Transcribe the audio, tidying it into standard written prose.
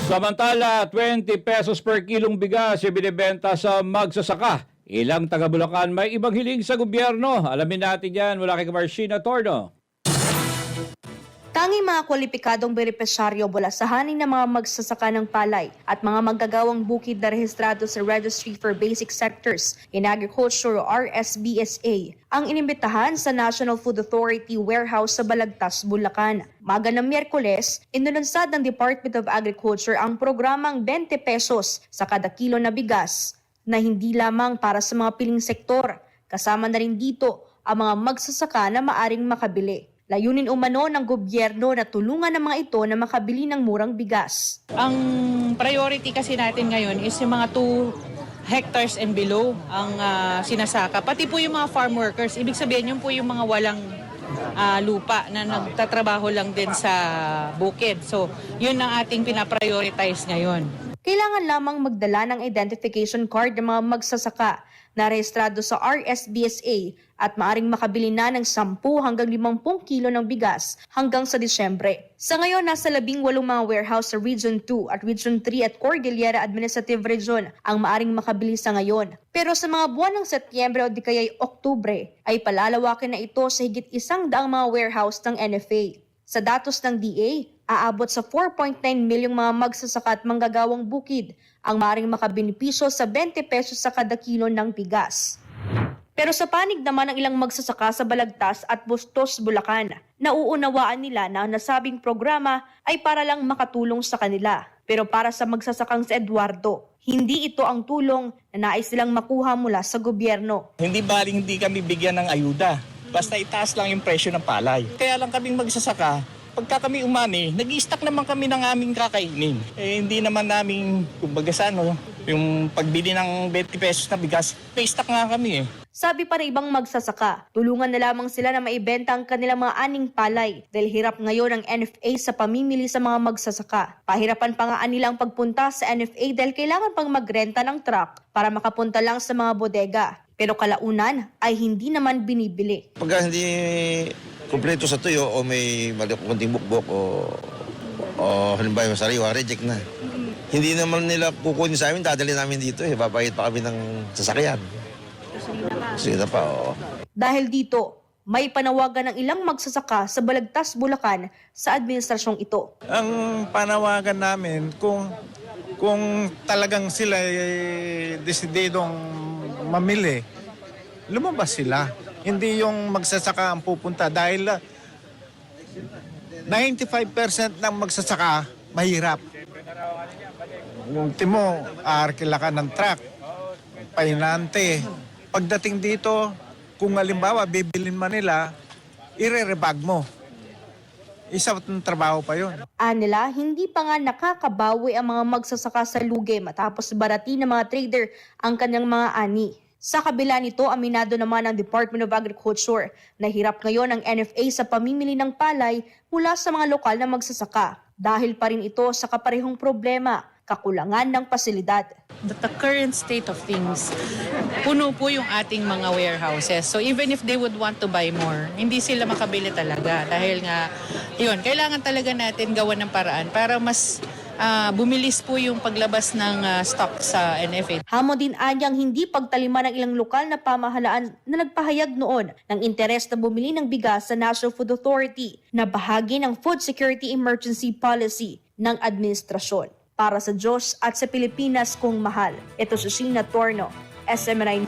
Samantala, 20 pesos per kilong bigas yung binibenta sa magsasaka. Ilang taga Bulacan may ibang hiling sa gobyerno. Alamin natin yan mula kay Marcina Torno. Tanging mga kwalipikadong benepisyaryo mula sa hanin ng mga magsasaka ng palay at mga manggagawang bukid na rehistrado sa Registry for Basic Sectors in Agriculture o RSBSA ang inimbitahan sa National Food Authority warehouse sa Balagtas, Bulacan. Maga ng Miyerkules, inununsad ng Department of Agriculture ang programang 20 pesos sa kada kilo na bigas na hindi lamang para sa mga piling sektor. Kasama na rin dito ang mga magsasaka na maaring makabili. Layunin umano ng gobyerno na tulungan ng mga ito na makabili ng murang bigas. Ang priority kasi natin ngayon is yung mga 2 hectares and below ang sinasaka. Pati po yung mga farm workers, ibig sabihin yun po yung mga walang lupa na nagtatrabaho lang din sa bukid. So yun ang ating pinaprioritize ngayon. Kailangan lamang magdala ng identification card ng mga magsasaka na rehistrado sa RSBSA at maaring makabili na ng 10 hanggang 50 kilo ng bigas hanggang sa Disyembre. Sa ngayon, nasa 18 mga warehouse sa Region 2 at Region 3 at Cordillera Administrative Region ang maaring makabili sa ngayon. Pero sa mga buwan ng Setyembre o di kaya'y Oktubre ay palalawakin na ito sa higit 100 mga warehouse ng NFA. Sa datos ng DA, aabot sa 4.9 milyong mga magsasaka at manggagawang bukid ang maaaring makabenepisyo sa 20 pesos sa kada kilo ng bigas. Pero sa panig naman ng ilang magsasaka sa Balagtas at Bustos, Bulacan, nauunawaan nila na ang nasabing programa ay para lang makatulong sa kanila. Pero para sa magsasakang si Eduardo, hindi ito ang tulong na nais nilang makuha mula sa gobyerno. Hindi baling hindi kami bigyan ng ayuda. Basta itaas lang yung presyo ng palay. Kaya lang kaming magsasaka, pagka kami umani, nag-i-stock naman kami ng aming kakainin. Hindi naman namin, kumbaga sa yung pagbili ng 20 pesos na bigas, may stock nga kami . Sabi pa ng ibang magsasaka, tulungan na lamang sila na maibenta ang kanilang mga aning palay dahil hirap ngayon ang NFA sa pamimili sa mga magsasaka. Pahirapan pa nga nila ang pagpunta sa NFA dahil kailangan pang magrenta ng truck para makapunta lang sa mga bodega. Pero kalaunan ay hindi naman binibili. Pagka hindi kumpleto sa tuyo o may konting bukbok o halimbawa yung sariwa, reject na. Hindi naman nila kukunin sa amin, dadali namin dito . Babayad pa kami ng sasakyan. Gasolina pa, oo. Dahil dito, may panawagan ng ilang magsasaka sa Balagtas, Bulacan sa administrasyong ito. Ang panawagan namin kung talagang sila desididong mamili, lumabas sila. Hindi yung magsasaka ang pupunta dahil 95% ng magsasaka mahirap. Ultimo, aarkila ka ng truck, painante. Pagdating dito, kung halimbawa bibilin man nila, ire-rebag mo. Isa ng trabaho pa yun. Anila, hindi pa nga nakakabawi ang mga magsasaka sa lugi matapos barati ng mga trader ang kanyang mga ani. Sa kabila nito, aminado naman ang Department of Agriculture na hirap ngayon ang NFA sa pamimili ng palay mula sa mga lokal na magsasaka. Dahil pa rin ito sa kaparehong problema, kakulangan ng pasilidad. The current state of things, puno po yung ating mga warehouses. So even if they would want to buy more, hindi sila makabili talaga. Dahil nga, yun, kailangan talaga natin gawan ng paraan para mas bumilis po yung paglabas ng stock sa NFA. Hamon din anyang hindi pagtalima ng ilang lokal na pamahalaan na nagpahayag noon ng interes na bumili ng bigas sa National Food Authority na bahagi ng Food Security Emergency Policy ng administrasyon. Para sa Diyos at sa Pilipinas kong mahal. Ito si Sheena Torno, SM9.